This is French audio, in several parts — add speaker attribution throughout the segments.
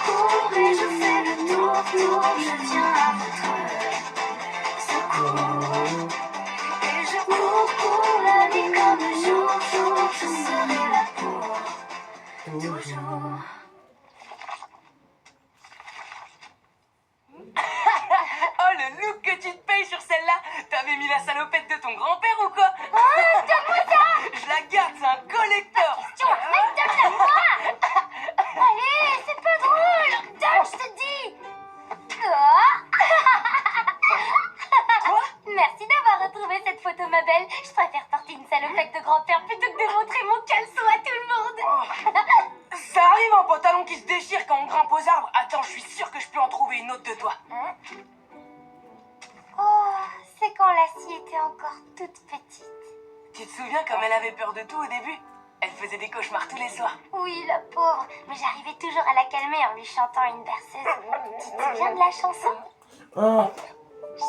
Speaker 1: cours et je fais le tour, je viens à votre secours. Et je cours pour la vie comme jour, je serai là pour toujours.
Speaker 2: Oh, le look que tu te payes sur celle-là! T'avais mis la salopette de ton grand-père ou quoi?
Speaker 1: Donne-moi ça!
Speaker 2: Je la garde, c'est un collector!
Speaker 1: Mais donne-la-moi! Allez, c'est pas drôle! Donne, je te dis!
Speaker 2: Quoi?
Speaker 1: Merci d'avoir retrouvé cette photo, ma belle. Je préfère porter une salopette de grand-père plutôt que de montrer mon caleçon à tout le monde.
Speaker 2: Ça arrive un pantalon qui se déchire quand on grimpe aux arbres. Attends, je suis sûr que je peux en trouver une autre de toi.
Speaker 1: Hein? Oh, c'est quand Lassie était encore toute petite.
Speaker 2: Tu te souviens comme elle avait peur de tout au début? Elle faisait des cauchemars tous les soirs.
Speaker 1: Oui, la pauvre. Mais j'arrivais toujours à la calmer en lui chantant une berceuse. Tu te souviens de la chanson?
Speaker 3: Oh,
Speaker 1: Je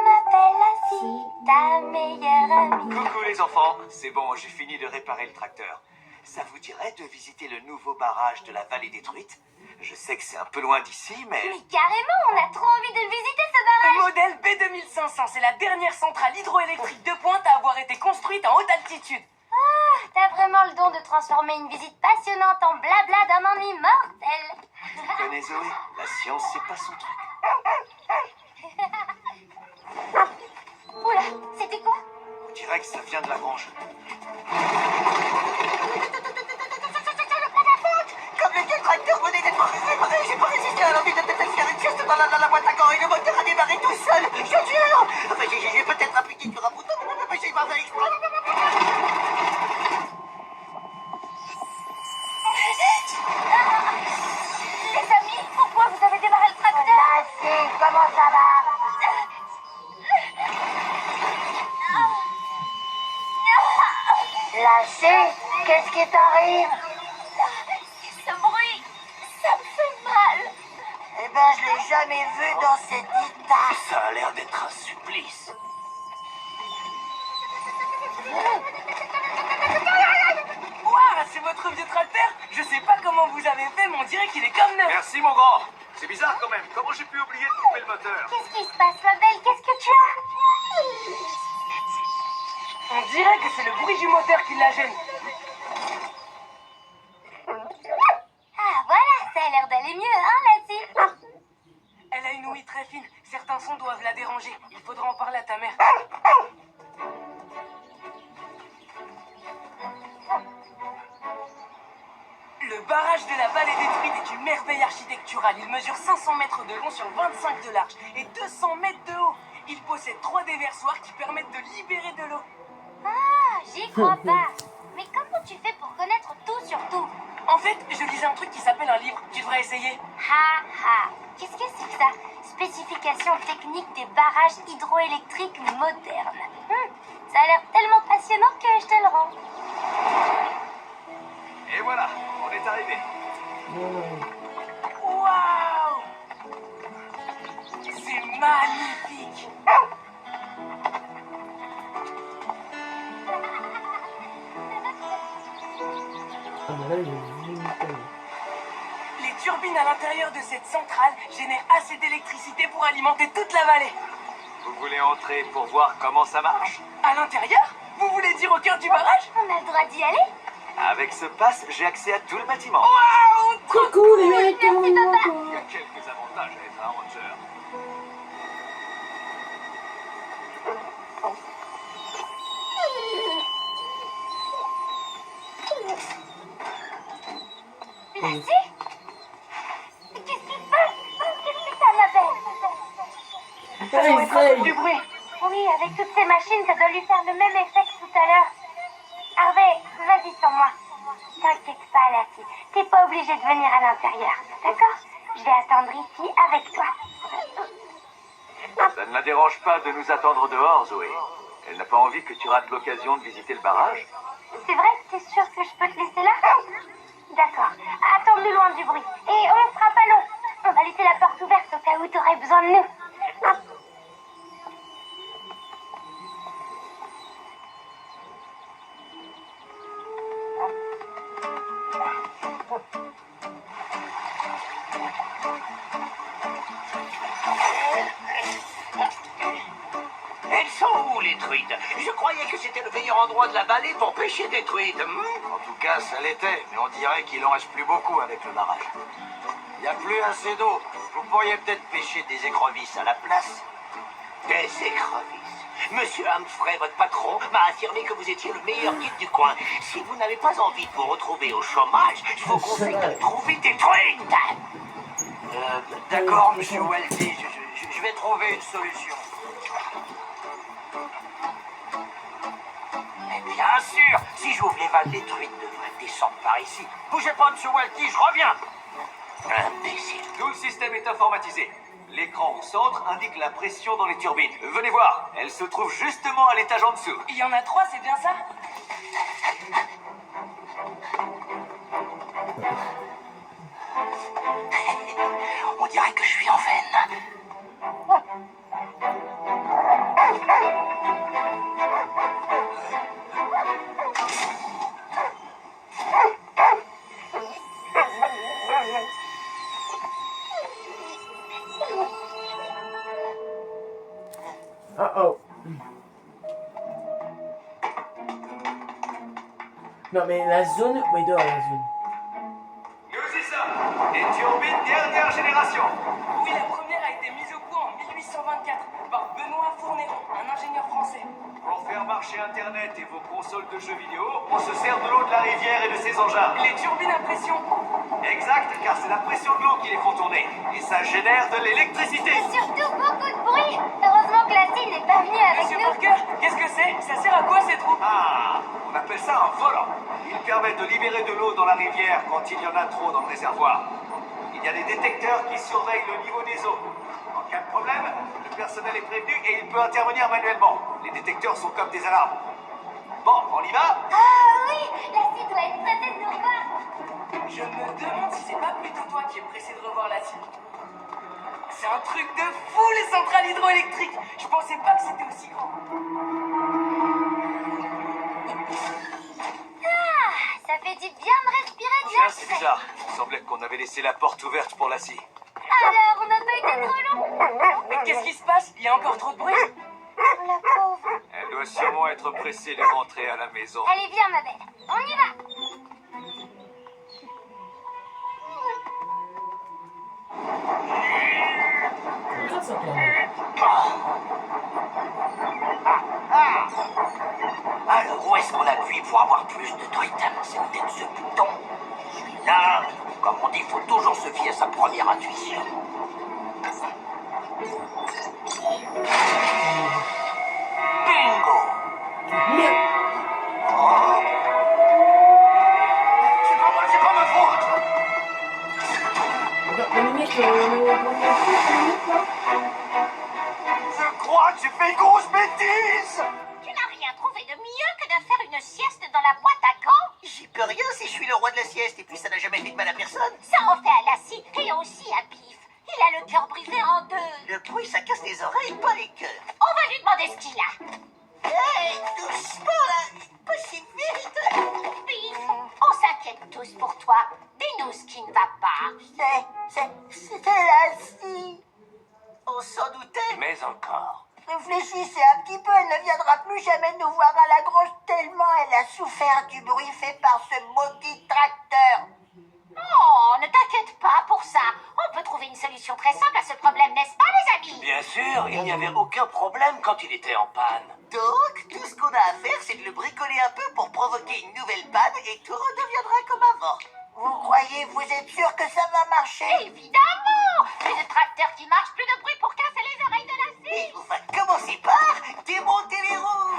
Speaker 1: m'appelle Lassie, ta meilleure amie.
Speaker 4: Coucou les enfants, c'est bon, j'ai fini de réparer le tracteur. Ça vous dirait de visiter le nouveau barrage de la vallée détruite? Je sais que c'est un peu loin d'ici, mais...
Speaker 1: Mais carrément, on a trop envie de le visiter, ce barrage.
Speaker 2: Modèle B2500, c'est la dernière centrale hydroélectrique de pointe à avoir été construite en haute altitude.
Speaker 1: Ah, t'as vraiment le don de transformer une visite passionnante en blabla d'un ennui mortel.
Speaker 4: Tu connais Zoé? La science, c'est pas son truc.
Speaker 1: Oula, c'était quoi?
Speaker 4: On dirait que ça vient de la grange. Comme le vieux tracteur venait d'être réparé, j'ai pas résisté à l'envie de te faire une sieste dans la boîte à gants et le moteur a démarré tout seul. Je te jure. Enfin, j'ai peut-être appliqué sur un bouton, mais j'ai pas fait exprès.
Speaker 1: Les amis, pourquoi vous avez démarré le tracteur?
Speaker 5: Lassie, comment ça va? Lassie, qu'est-ce qui t'arrive?
Speaker 1: Ce bruit, ça me fait mal.
Speaker 5: Eh ben, je l'ai jamais vu dans cet état.
Speaker 4: Ça a l'air d'être un supplice.
Speaker 2: Ouah, c'est votre vieux tracteur? Je sais pas comment vous avez fait, mais on dirait qu'il est comme neuf.
Speaker 4: Merci mon grand. C'est bizarre quand même. Comment j'ai pu oublier de couper le moteur?
Speaker 1: Qu'est-ce qui se passe, ma belle? Qu'est-ce que tu as?
Speaker 2: On dirait que c'est le bruit du moteur qui la gêne.
Speaker 1: Ah, voilà, ça a l'air d'aller mieux, hein, Lassie?
Speaker 2: Elle a une ouïe très fine. Certains sons doivent la déranger. Il faudra en parler à ta mère. Le barrage de la vallée détruite est une merveille architecturale. Il mesure 500 mètres de long sur 25 de large et 200 mètres de haut. Il possède 3 déversoirs qui permettent de libérer de l'eau.
Speaker 1: Ah, j'y crois pas. Mais comment tu fais pour connaître tout sur tout?
Speaker 2: En fait, je lisais un truc qui s'appelle un livre. Tu devrais essayer.
Speaker 1: Ha ha. Qu'est-ce que c'est que ça? Spécification technique des barrages hydroélectriques modernes. Ça a l'air tellement passionnant que je te le rends.
Speaker 4: Et voilà, on est arrivé.
Speaker 2: Waouh! C'est magnifique!
Speaker 3: ah, mais là, il est limité.
Speaker 2: Les turbines à l'intérieur de cette centrale génèrent assez d'électricité pour alimenter toute la vallée.
Speaker 4: Vous voulez entrer pour voir comment ça marche?
Speaker 2: À l'intérieur? Vous voulez dire au cœur du barrage?
Speaker 1: On a le droit d'y aller?
Speaker 4: Avec ce pass, j'ai accès à tout le bâtiment.
Speaker 2: Waouh! Trop
Speaker 3: Coucou les mecs,
Speaker 1: Merci, papa.
Speaker 4: Il y a quelques avantages à être un ranger.
Speaker 1: Lassie? Mais qu'est-ce qui se passe? Qu'est-ce que t'as, ma belle?
Speaker 2: Ça doit être un peu du bruit.
Speaker 1: Oui, avec toutes ces machines, ça doit lui faire le même effet que tout à l'heure. Harvey, vas-y sans moi. T'inquiète pas, Lassie. T'es pas obligé de venir à l'intérieur, d'accord? Je vais attendre ici avec toi.
Speaker 4: Ça ne la dérange pas de nous attendre dehors, Zoé. Elle n'a pas envie que tu rates l'occasion de visiter le barrage.
Speaker 1: C'est vrai? T'es sûr que je peux te laisser là? D'accord. Attends-nous loin du bruit. Et on sera pas long. On va laisser la porte ouverte au cas où t'aurais besoin de nous.
Speaker 4: les truites. Je croyais que c'était le meilleur endroit de la vallée pour pêcher des truites.
Speaker 6: En tout cas, ça l'était, mais on dirait qu'il en reste plus beaucoup avec le barrage. Il n'y a plus assez d'eau. Vous pourriez peut-être pêcher des écrevisses à la place.
Speaker 4: Des écrevisses. Monsieur Humphrey, votre patron, m'a affirmé que vous étiez le meilleur guide du coin. Si vous n'avez pas envie de vous retrouver au chômage, je vous conseille de trouver des truites.
Speaker 6: D'accord, monsieur Welty, je vais trouver une solution.
Speaker 4: Mais bien sûr, si j'ouvre les vannes, les truites devraient descendre par ici.
Speaker 6: Bougez pas, monsieur Welty, je reviens.
Speaker 4: Imbécile.
Speaker 7: Tout le système est informatisé. L'écran au centre indique la pression dans les turbines. Venez voir, elle se trouve justement à l'étage en dessous.
Speaker 2: Il y en a 3, c'est bien ça?
Speaker 4: On dirait que je suis en veine.
Speaker 3: Oh. Non mais la zone, où est dehors la zone?
Speaker 7: Nous y sommes. Des turbines dernière génération.
Speaker 2: Oui, la première a été mise au point en 1824 par Benoît Fournéron, un ingénieur français.
Speaker 7: Pour faire marcher Internet et vos consoles de jeux vidéo, on se sert de l'eau de la rivière et de ses engins.
Speaker 2: Les turbines à pression.
Speaker 7: Exact, car c'est la pression de l'eau qui les font tourner. Et ça génère de l'électricité.
Speaker 1: Et surtout beaucoup de bruit. Heureusement que la cime n'est pas venue avec
Speaker 2: Monsieur
Speaker 1: nous.
Speaker 2: Parker, qu'est-ce que c'est? Ça sert à quoi ces trous?
Speaker 7: Ah, on appelle ça un volant. Il permet de libérer de l'eau dans la rivière quand il y en a trop dans le réservoir. Il y a des détecteurs qui surveillent le niveau des eaux. En cas de problème, le personnel est prévenu et il peut intervenir manuellement. Les détecteurs sont comme des alarmes. Bon, on y va?
Speaker 1: Ah oui, la cime doit être pressée de nous revoir.
Speaker 2: Je me demande si c'est pas plutôt toi qui es pressé de revoir la cible. C'est un truc de fou, les centrales hydroélectriques. Je pensais pas que c'était aussi grand.
Speaker 1: Ah, ça fait du bien de respirer de
Speaker 7: Tiens,
Speaker 1: l'air
Speaker 7: c'est
Speaker 1: frais.
Speaker 7: bizarre. Il semblait qu'on avait laissé la porte ouverte pour la scie.
Speaker 1: Alors, on n'a pas été trop long.
Speaker 2: Mais qu'est-ce qui se passe? Il y a encore trop de bruit.
Speaker 1: Oh, la pauvre.
Speaker 7: Elle doit sûrement être pressée de rentrer à la maison.
Speaker 1: Allez, viens, ma belle. On y va.
Speaker 3: Regarde ça toi.
Speaker 4: Alors, où est-ce qu'on appuie pour avoir plus de truites? C'est peut-être ce bouton. Je suis là. Comme on dit, il faut toujours se fier à sa première intuition. Bingo!
Speaker 3: Mais
Speaker 4: Oh. C'est pas ma faute!
Speaker 3: regarde, la limite, là.
Speaker 6: Je crois que j'ai fait une grosse bêtise.
Speaker 1: Tu n'as rien trouvé de mieux que de faire une sieste dans la boîte à gants?
Speaker 4: J'y peux rien si je suis le roi de la sieste et puis ça n'a jamais fait de mal à personne.
Speaker 1: Ça en fait à Lassie et aussi à Biff. Il a le cœur brisé en deux.
Speaker 4: Le bruit, ça casse les oreilles, pas les cœurs.
Speaker 1: On va lui demander ce qu'il a.
Speaker 4: Hey, doucement là, pas si vite.
Speaker 1: Biff, on s'inquiète tous pour toi. Dis-nous ce qui ne va pas.
Speaker 5: C'était Lassie.
Speaker 4: On s'en doutait.
Speaker 7: Mais encore.
Speaker 5: Réfléchissez un petit peu, elle ne viendra plus jamais nous voir à la grange tellement elle a souffert du bruit fait par ce maudit tracteur.
Speaker 1: Oh, ne t'inquiète pas pour ça. On peut trouver une solution très simple à ce problème, n'est-ce pas, les amis?
Speaker 4: Bien sûr, il n'y avait aucun problème quand il était en panne. Donc, tout ce qu'on a à faire, c'est de le bricoler un peu pour provoquer une nouvelle panne et tout redeviendra comme avant.
Speaker 5: Vous croyez, vous êtes sûr que ça va marcher?
Speaker 1: Évidemment! Plus de tracteurs qui marchent, plus de bruit pour casser les oreilles de Lassie.
Speaker 4: Et on va commencer par démonter les roues.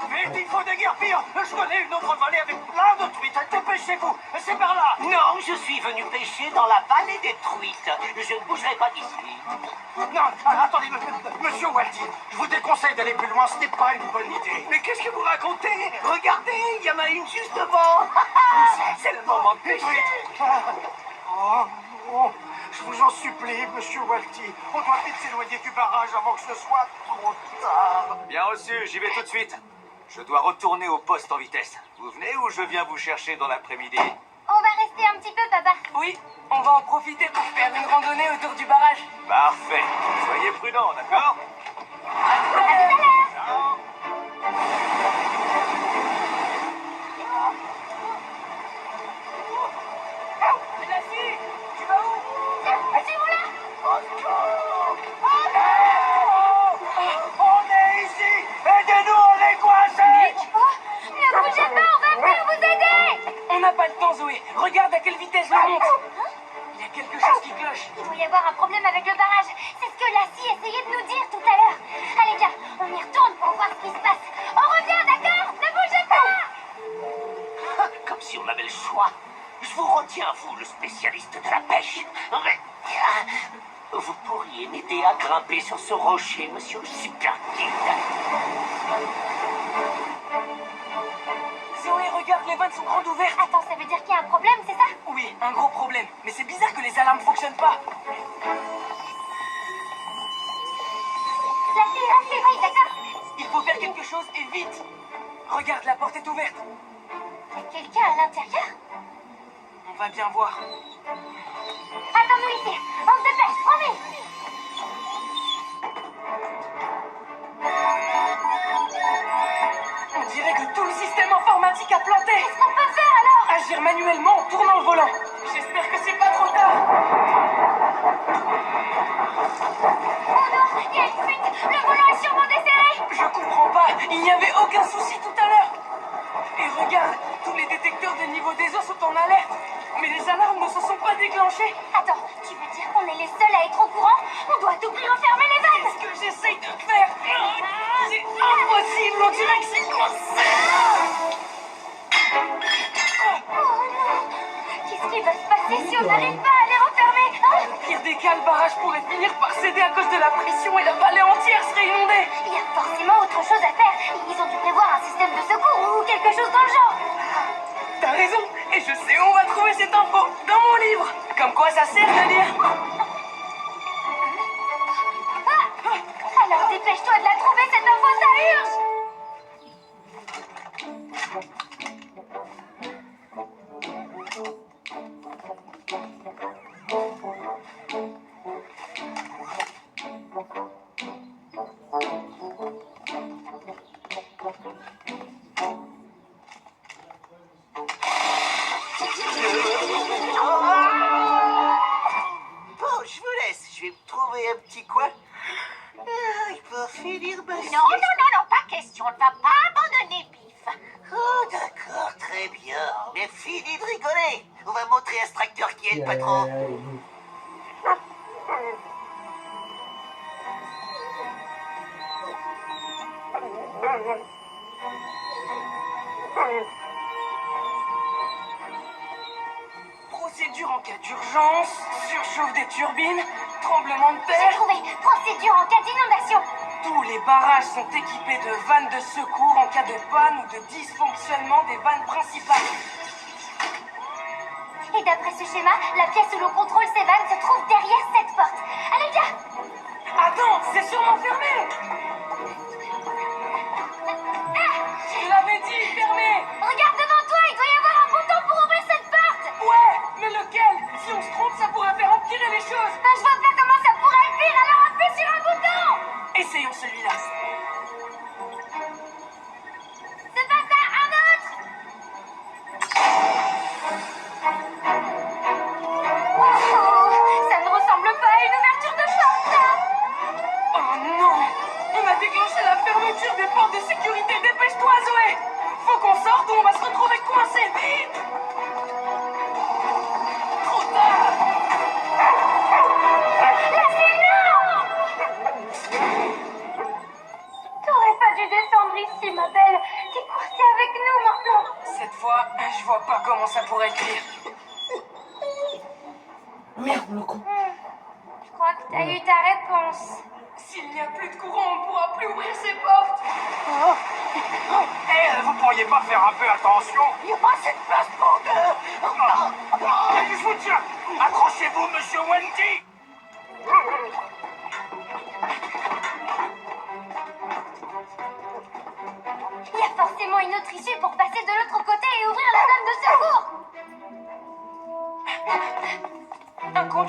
Speaker 6: Vite, il faut déguerpir. Je connais une autre vallée avec plein de truites. Dépêchez-vous, c'est par là.
Speaker 4: Non, je suis venu pêcher dans la vallée des truites. Je ne bougerai pas d'ici.
Speaker 6: Non, attendez, monsieur Welty, je vous déconseille d'aller plus loin, ce n'est pas une bonne idée.
Speaker 4: Mais qu'est-ce que vous racontez? Regardez, il y en a une juste devant. C'est le moment de pêcher.
Speaker 6: Oh, je vous en supplie, monsieur Welty. On doit vite s'éloigner du barrage avant que ce soit trop tard.
Speaker 7: Bien reçu, j'y vais tout de suite. Je dois retourner au poste en vitesse. Vous venez ou je viens vous chercher dans l'après-midi?
Speaker 1: On va rester rester un petit peu, papa.
Speaker 2: Oui, on va en profiter pour faire une randonnée autour du barrage.
Speaker 7: Parfait. Soyez prudents, d'accord?
Speaker 1: À tout à l'heure.
Speaker 7: Ciao.
Speaker 2: La fille, tu vas où?
Speaker 1: Suivons-la.
Speaker 7: On est ici! Aidez-nous, on est coincés!
Speaker 1: Oh, ne bougez pas, on va venir vous aider.
Speaker 2: On n'a pas le temps, Zoé. Regarde à quelle vitesse l'eau monte. Il y a quelque chose qui cloche.
Speaker 1: Il doit y avoir un problème avec le barrage. C'est ce que Lassie essayait de nous dire tout à l'heure. Allez, viens, on y retourne pour voir ce qui se passe. On revient, d'accord? Ne bougez pas.
Speaker 4: Comme si on avait le choix. Je vous retiens, vous, le spécialiste de la pêche. Vous pourriez m'aider à grimper sur ce rocher, monsieur le super guide.
Speaker 2: Zoé, regarde, les vannes sont grandes ouvertes.
Speaker 1: Attends, ça veut dire qu'il y a un problème, c'est ça?
Speaker 2: Oui, un gros problème. Mais c'est bizarre que les alarmes fonctionnent pas.
Speaker 1: Lassie, restez, oui, d'accord?
Speaker 2: Il faut faire quelque chose et vite. Regarde, la porte est ouverte.
Speaker 1: Il y a quelqu'un à l'intérieur?
Speaker 2: On va bien voir.
Speaker 1: Attends-nous ici. On se dépêche, promis.
Speaker 2: On dirait que tout le système informatique a planté.
Speaker 1: Qu'est-ce qu'on peut faire alors?
Speaker 2: Agir manuellement en tournant le volant. J'espère que c'est pas trop tard.
Speaker 1: Oh non, il y a une fuite. Le volant est sûrement desserré.
Speaker 2: Je comprends pas. Il n'y avait aucun souci tout à l'heure. Et regarde, tous les détecteurs de niveau des eaux sont en alerte. Mais les alarmes ne se sont pas déclenchées.
Speaker 1: Attends, tu veux dire qu'on est les seuls à être au courant? On doit tout prix refermer les vannes.
Speaker 2: Qu'est-ce que j'essaye de faire? C'est impossible. On dirait que c'est coincé.
Speaker 1: Oh non. Qu'est-ce qui va se passer si on n'arrive pas à les refermer, hein?
Speaker 2: Au pire des cas, le barrage pourrait finir par céder à cause de la pression et la vallée entière serait inondée.
Speaker 1: Il y a forcément autre chose à faire. Ils ont dû prévoir un système de secours ou quelque chose dans le genre.
Speaker 2: T'as raison. Et je sais où on va trouver cette info. Dans mon livre. Comme quoi ça sert de lire.
Speaker 1: Ah! Alors dépêche-toi de la trouver, cette info, ça urge.
Speaker 4: Bon, je vous laisse. Je vais me trouver un petit coin. Il faut finir ma sieste.
Speaker 5: Non, pas question. On ne va pas abandonner Biff.
Speaker 4: Oh, d'accord, très bien. Mais fini de rigoler. On va montrer à ce tracteur qui aide pas trop.
Speaker 2: Procédure en cas d'urgence, surchauffe des turbines, tremblement de
Speaker 1: J'ai
Speaker 2: terre.
Speaker 1: trouvé. Procédure en cas d'inondation.
Speaker 2: Tous les barrages sont équipés de vannes de secours en cas de panne ou de dysfonctionnement des vannes principales.
Speaker 1: Et d'après ce schéma, la pièce où l'on contrôle ces vannes se trouve derrière cette porte. Allez, viens.
Speaker 2: Attends, c'est sûrement fermé. Je l'avais dit, fermé.
Speaker 1: Regarde devant toi, il doit y avoir un bouton pour ouvrir cette porte.
Speaker 2: Ouais, mais lequel? Si on se trompe, ça pourrait faire empirer les choses.
Speaker 1: Je vois pas comment ça pourrait être pire, alors appuie sur un bouton.
Speaker 2: Essayons celui-là.
Speaker 1: C'est pas ça, un autre. Oh, ça ne ressemble pas à une ouverture de porte, ça.
Speaker 2: Oh non! On a déclenché la fermeture des portes de sécurité. Dépêche-toi, Zoé! Faut qu'on sorte ou on va se retrouver coincé. Vite! Trop tard!
Speaker 1: T'aurais pas dû descendre ici, ma belle. T'es coincée avec nous maintenant.
Speaker 2: Cette fois, je vois pas comment ça pourrait être pire.
Speaker 3: Merde, le con.
Speaker 1: Je crois que t'as eu ta réponse.
Speaker 2: S'il n'y a plus de courant, on ne pourra plus ouvrir ces portes.
Speaker 7: Vous pourriez pas faire un peu attention?
Speaker 4: Il n'y a pas assez de place pour deux.
Speaker 7: Je vous tiens! Accrochez-vous, monsieur Wendy!
Speaker 1: Il y a forcément une autre issue pour passer de l'autre côté et ouvrir la vanne de secours.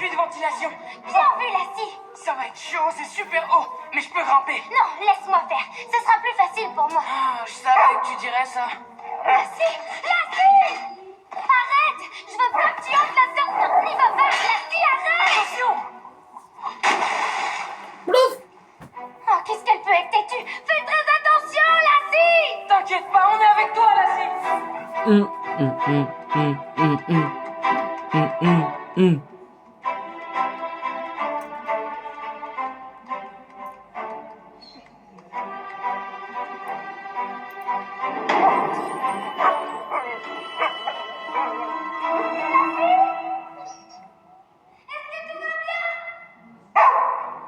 Speaker 2: plus de ventilation.
Speaker 1: Bien vu, Lassie.
Speaker 2: Ça va être chaud, c'est super haut, mais je peux grimper.
Speaker 1: Non, laisse-moi faire. Ce sera plus facile pour moi.
Speaker 2: Ah, je savais que tu dirais ça.
Speaker 1: Lassie! Lassie! Arrête! Je veux pas que tu entres là-dedans. Non, n'y va pas. Lassie, arrête!
Speaker 2: Attention!
Speaker 3: Plouf.
Speaker 1: Oh, qu'est-ce qu'elle peut être têtue. Fais très attention, Lassie!
Speaker 2: T'inquiète pas, on est avec toi, Lassie.
Speaker 3: Hum, hum, hum, hum, hum, hum. Hum, hum, hum.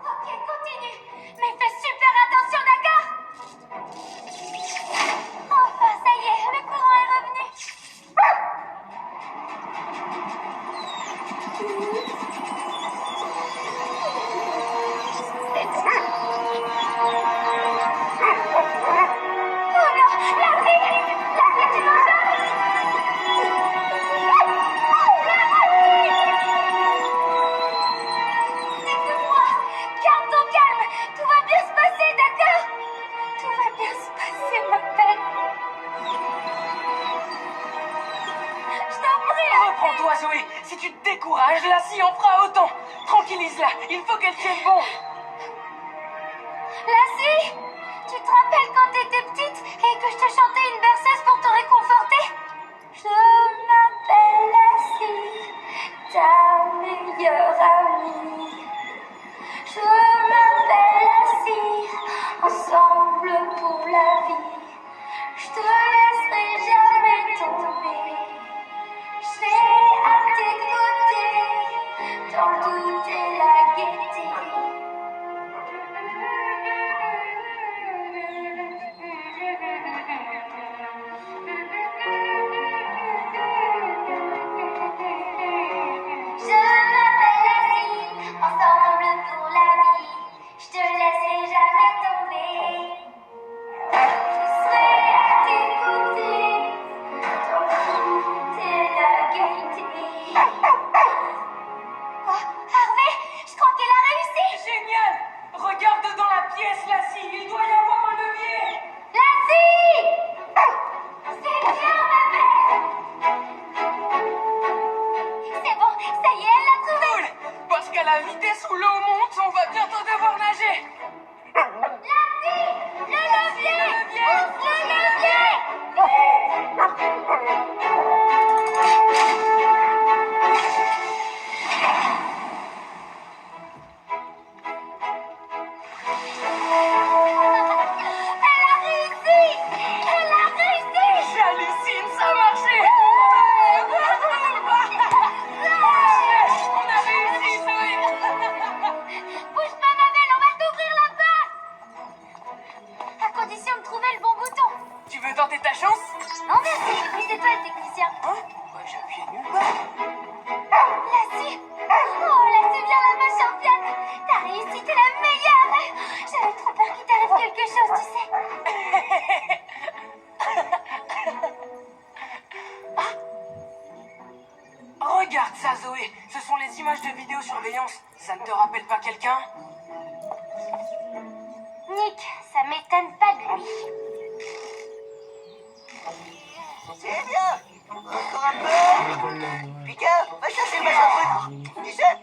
Speaker 1: Ok, continue. Mais fais super attention, d'accord? Enfin, ça y est, le courant est revenu. Oh non, Lassie, tu m'entends? Écoute-moi, garde ton calme, tout va bien se passer, d'accord? Tout va bien se passer, ma belle. Je t'en prie,
Speaker 2: Reprends-toi, Zoé. Si tu te décourages, Lassie en fera autant. Tranquillise-la, il faut qu'elle tienne bon.
Speaker 1: Lassie, tu te rappelles quand t'étais petite et que je te chantais une berceuse pour te réconforter? Je m'appelle Lassie, ta meilleure amie. Je m'appelle Lassie, ensemble pour la vie. Je te laisserai jamais tomber. Je serai à tes côtés, dans le doute et la gaieté. Je m'appelle Lassie, ensemble pour la vie. Je te laisserai jamais tomber. Je serai à tes côtés, dans tout et la gaieté. Oh, Harvey, je crois qu'elle a réussi.
Speaker 2: Génial. Regarde dans la pièce, Lassie. Il doit y avoir un levier.
Speaker 1: Lassie! C'est bien, ma belle. C'est bon, ça y est, elle l'a trouvé.
Speaker 2: Cool. Parce qu'à la vitesse où l'eau monte, on va bientôt devoir nager.
Speaker 1: Lassie! Le levier! Pousse le levier! Elle a réussi! Elle a réussi!
Speaker 2: J'hallucine, ça a marché. On a réussi, Zoé.
Speaker 1: Bouge pas, ma belle, on va t'ouvrir la porte! À condition de trouver le bon bouton.
Speaker 2: Tu veux tenter ta chance?
Speaker 1: Non, merci, mais c'est toi le technicien.
Speaker 2: Hein? Bah, j'appuie nulle part.
Speaker 1: Lassie! Oh, Lassie, viens là, ma championne! T'as réussi, t'es la meilleure! J'avais trop peur qu'il t'arrive quelque chose, tu sais.
Speaker 2: Regarde ça, Zoé. Ce sont les images de vidéosurveillance. Ça ne te rappelle pas quelqu'un?
Speaker 1: Nick, ça m'étonne pas de lui.
Speaker 4: C'est bien. Encore un peu. Pika, va chercher le machin truc. Tu sais,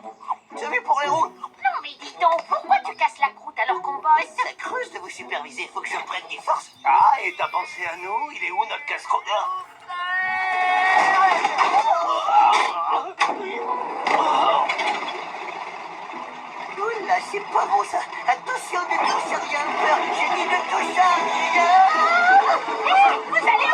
Speaker 4: celui pour les roues.
Speaker 1: Non, mais dis donc, pourquoi tu casses la croûte alors qu'on bosse?
Speaker 4: Ça creuse de vous superviser. Faut que je reprenne des forces. Ah, et t'as pensé à nous? Il est où notre casserole? Oula, c'est pas bon ça. Attention, ne touche à rien, peur. J'ai dit ne touche à rien.
Speaker 1: Vous allez où?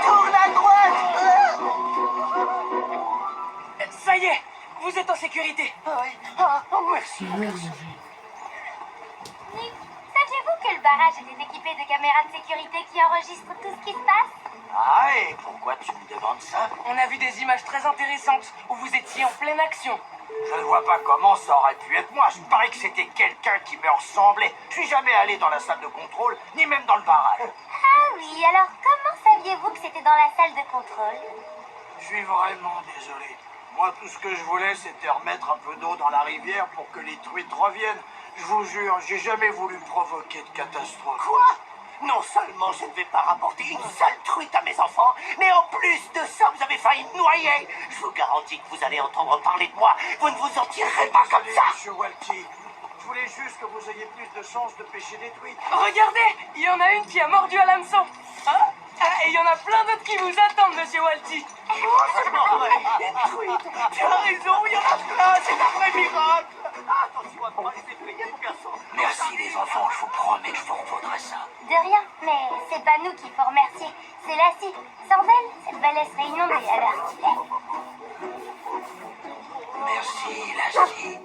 Speaker 4: Tourne à droite.
Speaker 2: Ça y est, vous êtes en sécurité.
Speaker 4: Ah oui. Ah, oh, merci.
Speaker 1: Nick, saviez-vous que le barrage était équipé de caméras de sécurité qui enregistrent tout ce qui se passe?
Speaker 6: Ah, et pourquoi tu me demandes ça?
Speaker 2: On a vu des images très intéressantes où vous étiez en pleine action.
Speaker 6: Je ne vois pas comment ça aurait pu être moi. Je parie que c'était quelqu'un qui me ressemblait. Je suis jamais allé dans la salle de contrôle, ni même dans le barrage.
Speaker 1: Ah oui, alors comment saviez-vous que c'était dans la salle de contrôle?
Speaker 6: Je suis vraiment désolé. Moi, tout ce que je voulais, c'était remettre un peu d'eau dans la rivière pour que les truites reviennent. Je vous jure, j'ai jamais voulu provoquer de catastrophe.
Speaker 4: Quoi? Non seulement je ne vais pas rapporter une seule truite à mes enfants, mais en plus de ça, vous avez failli me noyer. Je vous garantis que vous allez entendre parler de moi. Vous ne vous en tirerez pas comme
Speaker 6: Désolé,
Speaker 4: ça.
Speaker 6: monsieur Walkie. Je voulais juste que vous ayez plus de chances de pêcher des truites.
Speaker 2: Regardez, il y en a une qui a mordu à l'hameçon. Hein? Ah, et il y en a plein d'autres qui vous attendent, monsieur Walty.
Speaker 4: Oh, c'est pas vrai. Une truite. Tu as raison, il y en a plein. C'est un vrai miracle. Attention à ne pas les effrayer, mon garçon.
Speaker 6: Merci les enfants, je vous promets que je vous revaudrai ça.
Speaker 1: De rien, mais c'est pas nous qu'il faut remercier, c'est Lassie. Sans elle, cette vallée serait inondée à l'heure qu'il est.
Speaker 6: Merci, Lassie.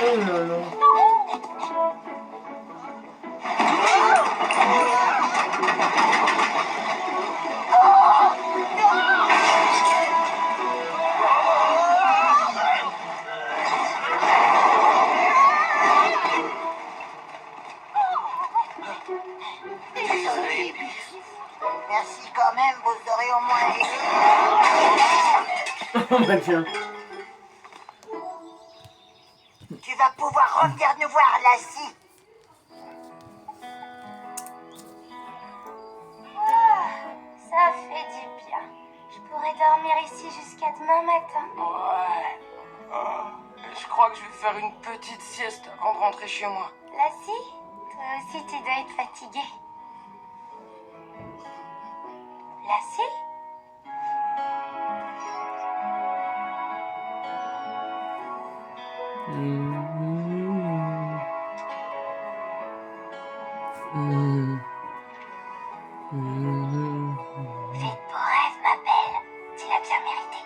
Speaker 3: Oh là là.
Speaker 4: Désolé.
Speaker 5: Merci quand même, vous aurez au moins aidé.
Speaker 3: Oh bah tiens.
Speaker 5: Tu vas pouvoir revenir nous voir, Lassie.
Speaker 1: Ah, ça fait du bien. Je pourrais dormir ici jusqu'à demain matin.
Speaker 2: Ouais. Je crois que je vais faire une petite sieste avant de rentrer chez moi.
Speaker 1: Lassie, toi aussi tu dois être fatiguée. Lassie? Fais de beaux rêves, ma belle. Tu l'as bien mérité.